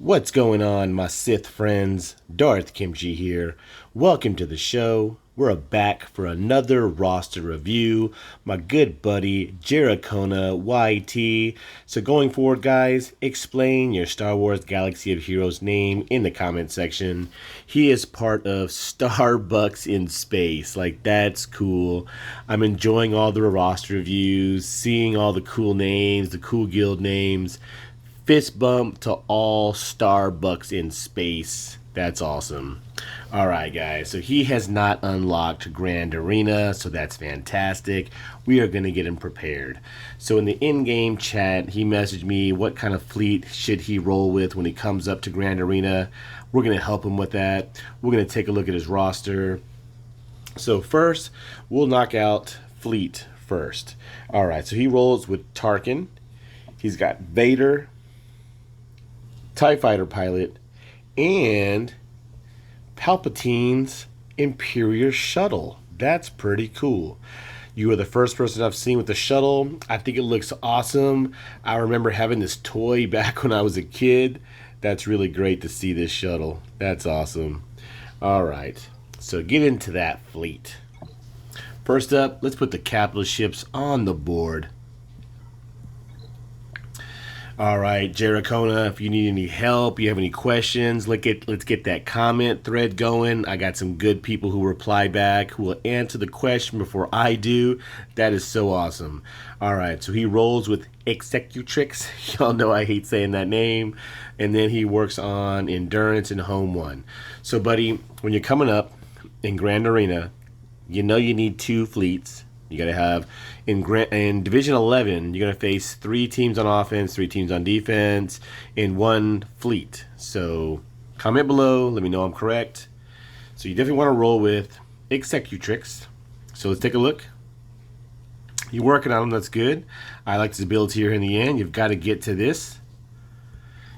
What's going on, my Sith friends? Darth KIMCHI here. Welcome to the show. We're back for another roster review. My good buddy, Jerakona YT. So going forward, guys, explain your Star Wars Galaxy of Heroes name in the comment section. He is part of Starbucks in Space. Like, that's cool. I'm enjoying all the roster reviews, seeing all the cool names, the cool guild names. Fist bump to all Starbucks in Space. That's awesome. Alright guys, so he has not unlocked Grand Arena, so that's fantastic. We are going to get him prepared. So in the in-game chat, he messaged me what kind of fleet should he roll with when he comes up to Grand Arena. We're going to help him with that. We're going to take a look at his roster. So first, we'll knock out fleet first. Alright, so he rolls with Tarkin. He's got Vader, TIE Fighter pilot, and Palpatine's Imperial shuttle. That's pretty cool. You are the first person I've seen with the shuttle. I think it looks awesome. I remember having this toy back when I was a kid. That's really great to see this shuttle. That's awesome. Alright, so get into that fleet. First up, let's put the capital ships on the board. Alright, Jerakona, if you need any help, you have any questions, let's get that comment thread going. I got some good people who reply back, who will answer the question before I do. That is so awesome. Alright, so he rolls with Executrix. Y'all know I hate saying that name. And then he works on Endurance and Home 1. So, buddy, when you're coming up in Grand Arena, you know you need two fleets. You got to have, in Division 11, you're going to face 3 teams on offense, 3 teams on defense, in 1 fleet. So comment below, let me know I'm correct. So you definitely want to roll with Executrix. So let's take a look. You're working on them, that's good. I like this ability here in the end. You've got to get to this.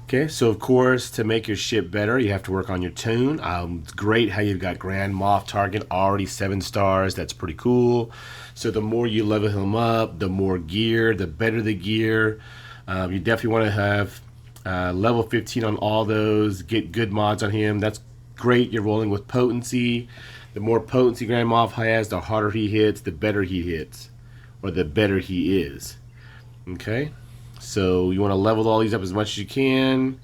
Okay, so of course, to make your ship better, you have to work on your tune. It's great how you've got Grand Moff Target already 7 stars. That's pretty cool. So the more you level him up, the more gear, the better the gear. You definitely want to have level 15 on all those. Get good mods on him. That's great. You're rolling with potency. The more potency Grand Moff has, the harder he hits, the better he hits, or the better he is. Okay. So you want to level all these up as much as you can.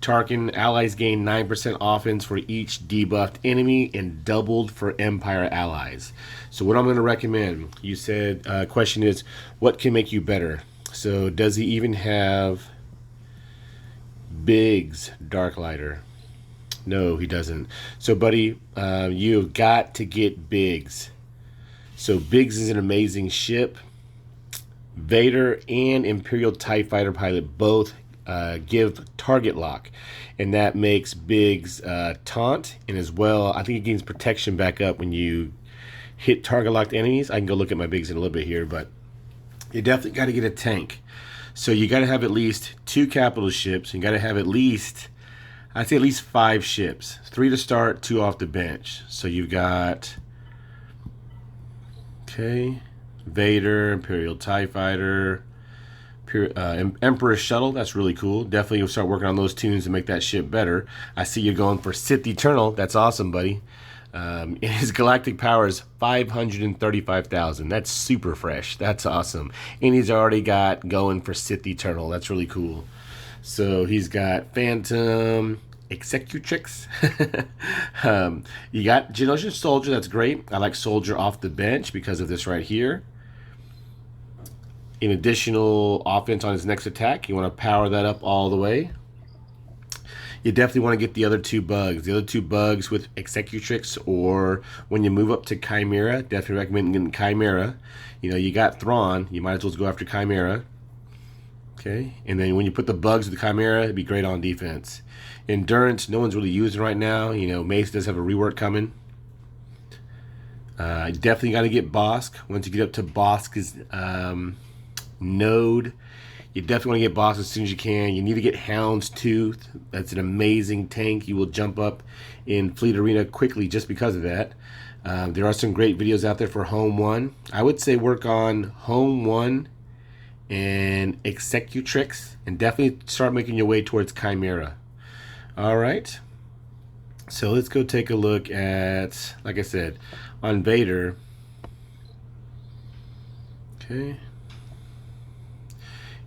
Tarkin allies gain 9% offense for each debuffed enemy and doubled for Empire allies. So what I'm going to recommend, you said, question is, what can make you better? So does he even have Biggs Darklighter? No, he doesn't. So buddy, you've got to get Biggs. So Biggs is an amazing ship. Vader and Imperial TIE Fighter pilot both give target lock, and that makes Biggs taunt, and as well, I think he gains protection back up when you hit target locked enemies. I can go look at my Biggs in a little bit here, but you definitely got to get a tank. So you got to have at least 2 capital ships. You got to have at least, I'd say at least 5 ships. 3 to start, 2 off the bench. So you've got, okay, Vader, Imperial TIE Fighter, Emperor Shuttle. That's really cool. Definitely you'll start working on those tunes to make that ship better. I see you're going for Sith Eternal. That's awesome, buddy. His galactic power is 535,000. That's super fresh. That's awesome. And he's already got going for Sith Eternal. That's really cool. So he's got Phantom, Executrix. You got Geonosian Soldier. That's great. I like Soldier off the bench because of this right here. In additional offense on his next attack, you want to power that up all the way. You definitely want to get the other 2 bugs. The other 2 bugs with Executrix, or when you move up to Chimera, definitely recommend getting Chimera. You know, you got Thrawn, you might as well go after Chimera. Okay, and then when you put the bugs with the Chimera, it'd be great on defense. Endurance, no one's really using right now. You know, Mace does have a rework coming. Definitely got to get Bosk. Once you get up to Bosk's node, you definitely want to get Bosk as soon as you can. You need to get Houndstooth. That's an amazing tank. You will jump up in Fleet Arena quickly just because of that. There are some great videos out there for Home 1. I would say work on Home 1 and Executrix, and definitely start making your way towards Chimera. All right. So let's go take a look at, like I said, on Vader. Okay.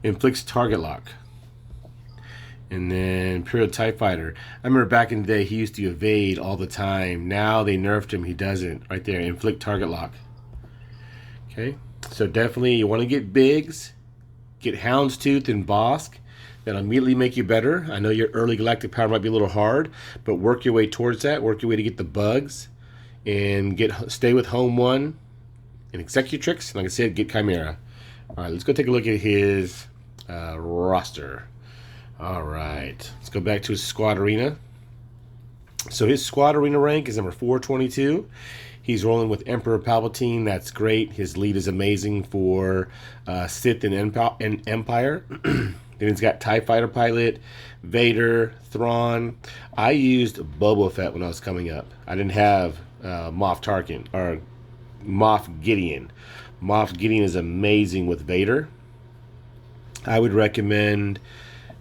Inflicts target lock. And then Imperial TIE Fighter. I remember back in the day he used to evade all the time. Now they nerfed him. He doesn't. Right there. Inflict target lock. Okay. So definitely you want to get Biggs. Get Houndstooth and Bosk. That'll immediately make you better. I know your early galactic power might be a little hard, but work your way towards that. Work your way to get the bugs. And stay with Home 1. And Executrix. Like I said, get Chimera. Alright, let's go take a look at his roster. Alright, let's go back to his squad arena. So his squad arena rank is number 422. He's rolling with Emperor Palpatine. That's great. His lead is amazing for Sith and Empire. Then he's got TIE Fighter Pilot, Vader, Thrawn. I used Boba Fett when I was coming up. I didn't have Moff Tarkin or Moff Gideon. Moff Gideon is amazing with Vader. I would recommend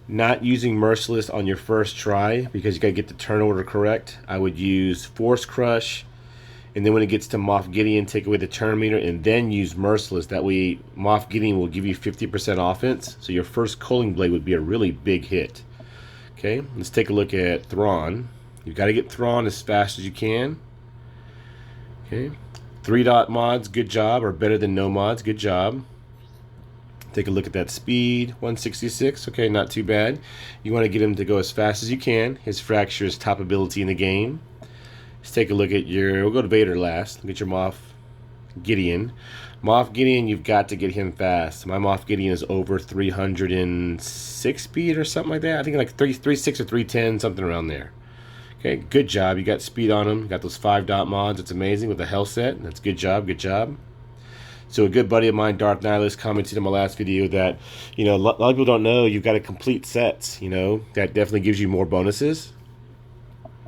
not using Merciless on your first try because you got to get the turn order correct. I would use Force Crush, and then when it gets to Moff Gideon, take away the turn meter and then use Merciless. That way Moff Gideon will give you 50% offense. So your first Culling Blade would be a really big hit. Okay, let's take a look at Thrawn. You've got to get Thrawn as fast as you can. Okay. 3-dot mods, good job, or better than no mods, good job. Take a look at that speed, 166, okay, not too bad. You want to get him to go as fast as you can. His fracture is top ability in the game. Let's take a look at we'll go to Vader last. Look at your Moff Gideon. Moff Gideon, you've got to get him fast. My Moff Gideon is over 306 speed or something like that. I think like 336 or 310, something around there. Okay, good job. You got speed on him. You got those 5-dot mods. It's amazing with the health set. That's good job. Good job. So a good buddy of mine, Darth Nihilus, commented in my last video that, you know, a lot of people don't know you've got to complete sets. You know, that definitely gives you more bonuses.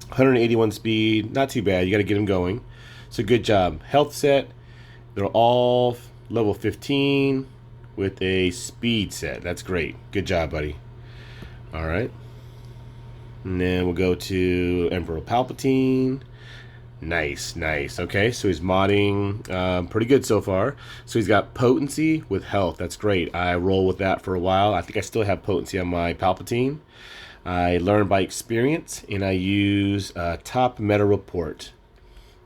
181 speed, not too bad. You got to get him going. So good job. Health set. They're all level 15 with a speed set. That's great. Good job, buddy. All right. And then we'll go to Emperor Palpatine. Nice, nice. Okay, so he's modding pretty good so far. So he's got potency with health. That's great. I roll with that for a while. I think I still have potency on my Palpatine. I learn by experience, and I use top meta report.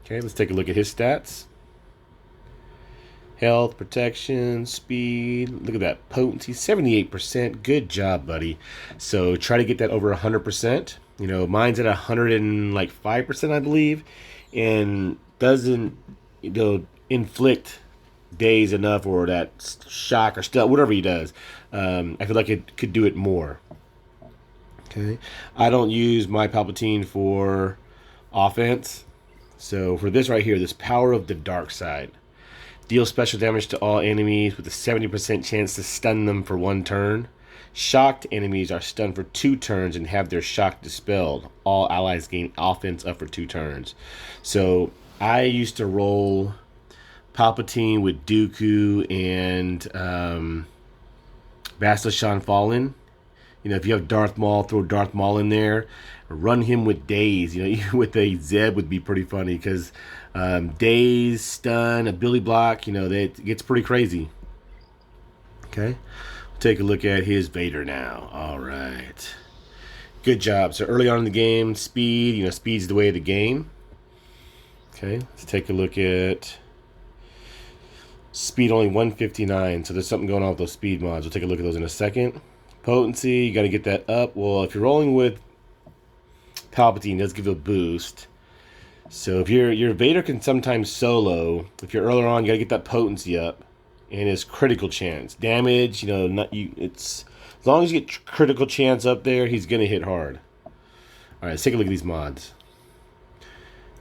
Okay, let's take a look at his stats. Health, protection, speed. Look at that. Potency, 78%. Good job, buddy. So try to get that over 100%. You know, mine's at 105%, I believe. And doesn't, you know, inflict daze enough or that shock or stuff, whatever he does. I feel like it could do it more. Okay. I don't use my Palpatine for offense. So for this right here, this Power of the Dark Side. Deal special damage to all enemies with a 70% chance to stun them for 1 turn. Shocked enemies are stunned for 2 turns and have their shock dispelled. All allies gain offense up for 2 turns. So I used to roll Palpatine with Dooku and Bastila Fallen. You know, if you have Darth Maul, throw Darth Maul in there. Run him with Daze. You know, even with a Zeb would be pretty funny because Daze, stun, ability block, you know, that gets pretty crazy. Okay, take a look at his Vader now. All right, good job. So early on in the game, speed, you know, speed's the way of the game. Okay, let's take a look at speed, only 159. So there's something going on with those speed mods. We'll take a look at those in a second. Potency, you got to get that up. Well, if you're rolling with Palpatine, it does give a boost. So if your Vader can sometimes solo. If you're earlier on, you got to get that potency up. And his critical chance. Damage, you know, it's as long as you get critical chance up there, he's going to hit hard. All right, let's take a look at these mods.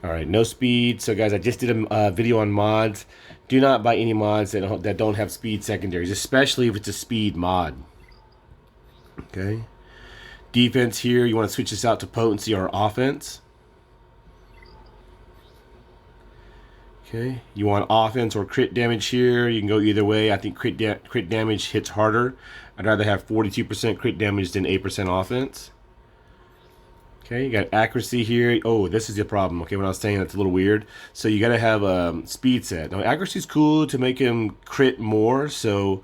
All right, no speed. So guys, I just did a video on mods. Do not buy any mods that don't have speed secondaries, especially if it's a speed mod. Okay. Defense here, you want to switch this out to potency or offense. Okay. You want offense or crit damage here. You can go either way. I think crit damage hits harder. I'd rather have 42% crit damage than 8% offense. Okay, you got accuracy here. Oh, this is the problem. Okay, when I was saying that's a little weird. So you got to have speed set. Now, accuracy is cool to make him crit more, so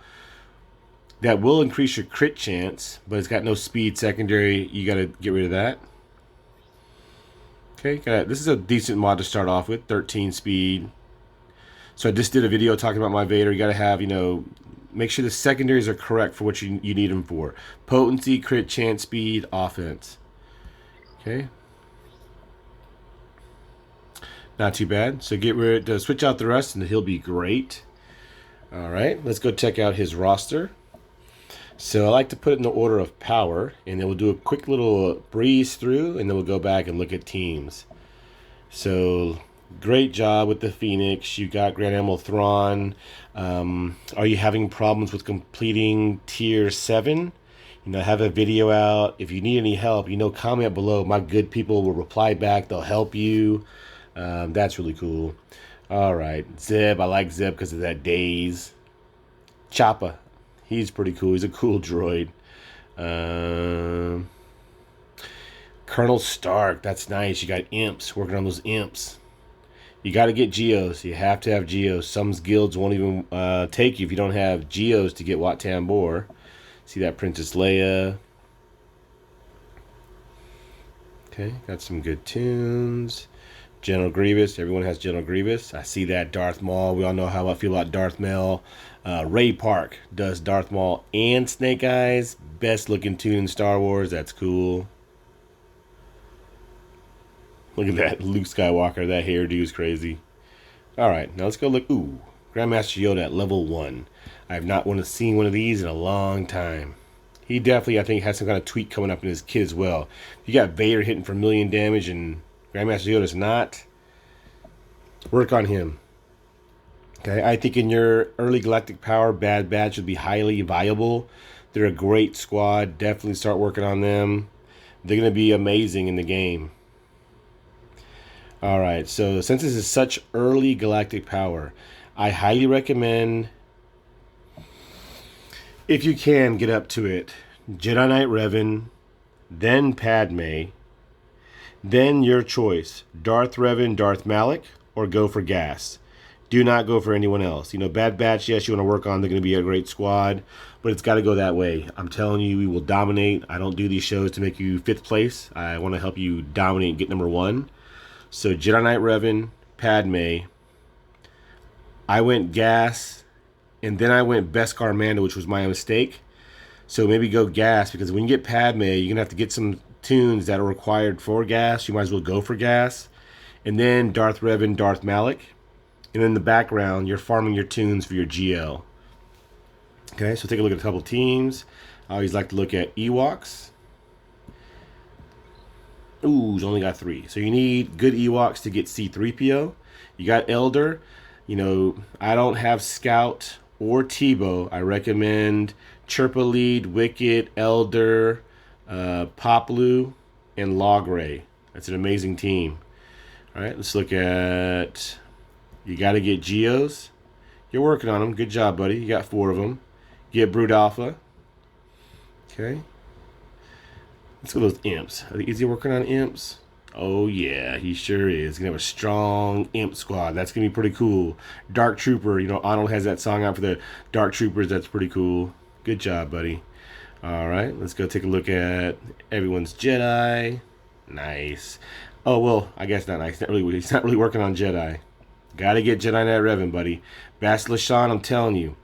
that will increase your crit chance, but it's got no speed secondary. You got to get rid of that. Okay, this is a decent mod to start off with, 13 speed. So I just did a video talking about my Vader. You got to have, make sure the secondaries are correct for what you need them for. Potency, crit chance, speed, offense. Okay. Not too bad. So switch out the rest and he'll be great. All right, let's go check out his roster. So I like to put it in the order of power, and then we'll do a quick little breeze through, and then we'll go back and look at teams. So great job with the Phoenix. You got Grand Admiral Thrawn. Are you having problems with completing tier 7? Have a video out. If you need any help, comment below. My good people will reply back. They'll help you. That's really cool. All right, Zeb. I like Zeb because of that daze. Choppa. He's pretty cool. He's a cool droid. Colonel Stark. That's nice. You got imps. Working on those imps. You got to get Geos. You have to have Geos. Some guilds won't even take you if you don't have Geos to get Wat Tambor. See that Princess Leia. Okay, got some good tunes. General Grievous. Everyone has General Grievous. I see that. Darth Maul. We all know how I feel about Darth Maul. Ray Park does Darth Maul and Snake Eyes. Best looking tune in Star Wars. That's cool. Look at that. Luke Skywalker. That hairdo is crazy. Alright, now let's go look. Ooh, Grandmaster Yoda at level 1. I have not seen one of these in a long time. He definitely, I think, has some kind of tweak coming up in his kit as well. You got Vader hitting for 1,000,000 damage and Grandmaster Yoda's not. Work on him. Okay, I think in your early Galactic Power, Bad Batch would be highly viable. They're a great squad. Definitely start working on them. They're going to be amazing in the game. Alright, so since this is such early Galactic Power, I highly recommend, if you can get up to it, Jedi Knight Revan, then Padme, then your choice, Darth Revan, Darth Malak, or go for gas. Do not go for anyone else. Bad Batch, yes, you want to work on. They're going to be a great squad, but it's got to go that way. I'm telling you, we will dominate. I don't do these shows to make you 5th place. I want to help you dominate and get number 1. So Jedi Knight Revan, Padme. I went gas, and then I went Beskar Mando, which was my mistake. So maybe go gas, because when you get Padme, you're going to have to get some tunes that are required for gas. You might as well go for gas. And then Darth Revan, Darth Malak. And in the background, you're farming your tunes for your GL. Okay, so take a look at a couple teams. I always like to look at Ewoks. Ooh, he's only got 3. So you need good Ewoks to get C-3PO. You got Elder. I don't have Scout or Tebow. I recommend Chirpa Lead, Wicket, Elder, Poplu, and Logray. That's an amazing team. All right, let's look at... You got to get Geos. You're working on them. Good job, buddy. You got 4 of them. Get Brood Alpha. Okay. Let's go with those imps. Is he working on imps? Oh, yeah, he sure is. He's going to have a strong imp squad. That's going to be pretty cool. Dark Trooper. Arnold has that song out for the Dark Troopers. That's pretty cool. Good job, buddy. All right, let's go take a look at everyone's Jedi. Nice. Oh, well, I guess not nice. He's not really working on Jedi. Got to get Jedi Knight Revan, buddy. Bastila Shan, I'm telling you.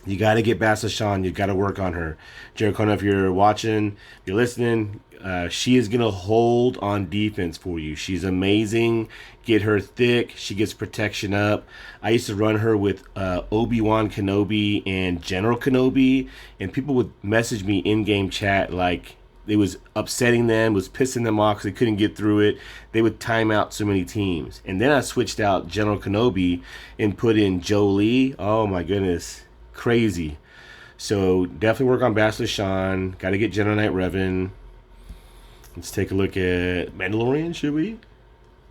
You got to get Bastila Shan. You got to work on her. Jerakona, if you're watching, if you're listening, she is going to hold on defense for you. She's amazing. Get her thick. She gets protection up. I used to run her with Obi-Wan Kenobi and General Kenobi, and people would message me in-game chat like it was upsetting them, was pissing them off because they couldn't get through it. They would time out so many teams. And then I switched out General Kenobi and put in Jolie. Oh my goodness. Crazy. So definitely work on Bastila Shan. Got to get Jedi Knight Revan. Let's take a look at Mandalorian, should we?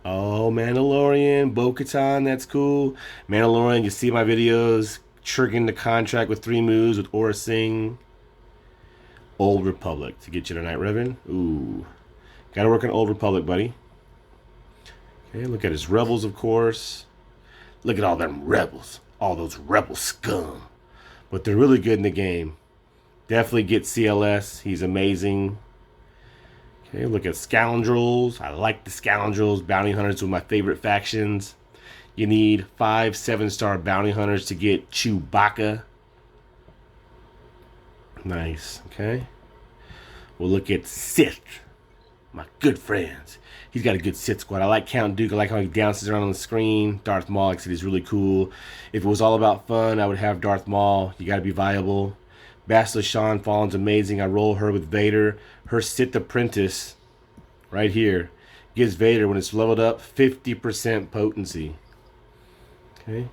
Oh, Mandalorian. Bo-Katan, that's cool. Mandalorian, you see my videos. Triggering the contract with 3 moves with Aura Singh. Old Republic to get Jedi Knight Revan. Ooh. Got to work on Old Republic, buddy. Okay, look at his rebels, of course. Look at all them rebels. All those rebel scum. But they're really good in the game. Definitely get CLS. He's amazing. Okay, look at Scoundrels. I like the Scoundrels. Bounty Hunters are my favorite factions. You need 5 7-star Bounty Hunters to get Chewbacca. Nice, okay. We'll look at Sith. My good friends. He's got a good Sith squad. I like Count Dooku. I like how he dances around on the screen. Darth Maul, said he's really cool. If it was all about fun, I would have Darth Maul. You got to be viable. Bastila Shan Fallen's amazing. I roll her with Vader. Her Sith Apprentice, right here, gives Vader, when it's leveled up, 50% potency. Okay.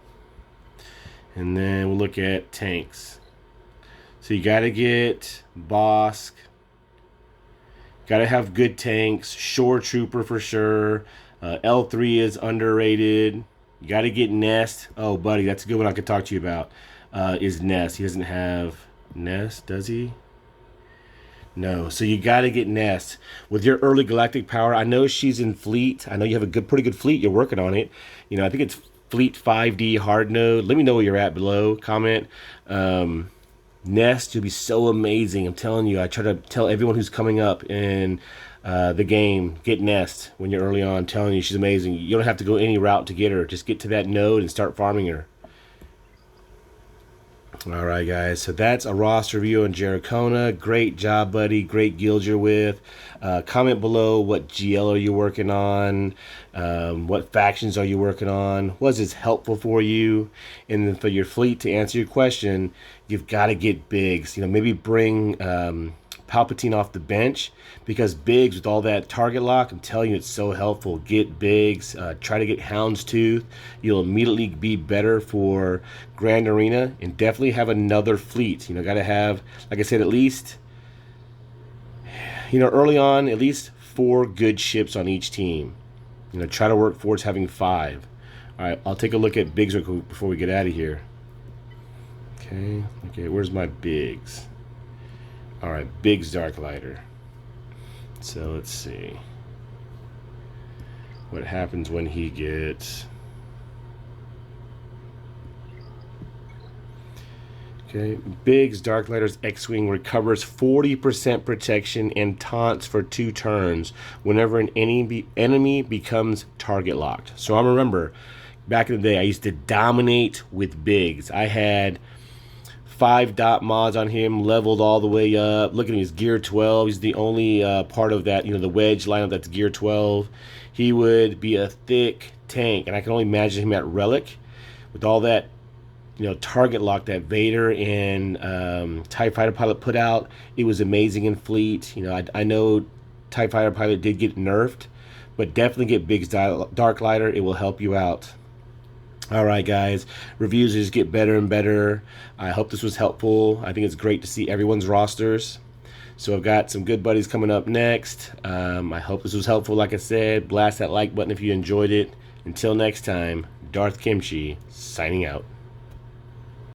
And then we'll look at tanks. So you got to get Bosk. Got to have good tanks. Shore Trooper for sure. L3 is underrated. You got to get Nest. Oh, buddy, that's a good one I could talk to you about. Is Nest. He doesn't have Nest, does he? No. So you got to get Nest. With your early galactic power, I know she's in fleet. I know you have a pretty good fleet. You're working on it. You know, I think it's fleet 5D hard node. Let me know where you're at below. Comment. Nest, you'll be so amazing. I'm telling you, I try to tell everyone who's coming up in the game, get Nest when you're early on. I'm telling you, she's amazing. You don't have to go any route to get her. Just get to that node and start farming her. Alright guys, so that's a roster review on Jerakona. Great job, buddy. Great guild you're with. Comment below what GL are you working on, what factions are you working on, was this helpful for you? And then for your fleet, to answer your question, you've got to get Biggs. You know, maybe bring Palpatine off the bench, because Biggs, with all that target lock, I'm telling you, it's so helpful. Get Biggs. Try to get Houndstooth. You'll immediately be better for Grand Arena, and definitely have another fleet. You know, got to have, like I said, at least, you know, early on, at least 4 good ships on each team. You know, try to work towards having 5. All right, I'll take a look at Biggs real quick before we get out of here. Okay, where's my Biggs? All right, Biggs Darklighter. So let's see what happens when he gets. Okay, Biggs Darklighter's X-Wing recovers 40% protection and taunts for 2 turns whenever an enemy becomes target locked. So I remember back in the day, I used to dominate with Biggs. I had 5 dot mods on him, leveled all the way up. Look at him, he's gear 12. He's the only part of that, you know, the wedge lineup that's gear 12. He would be a thick tank, and I can only imagine him at Relic with all that, you know, target lock that Vader and TIE Fighter Pilot put out. It was amazing in fleet. You know, I know TIE Fighter Pilot did get nerfed, but definitely get Biggs Darklighter. It will help you out. Alright guys, reviews just get better and better. I hope this was helpful. I think it's great to see everyone's rosters. So I've got some good buddies coming up next. I hope this was helpful. Like I said, blast that like button if you enjoyed it. Until next time, Darth KIMCHI signing out.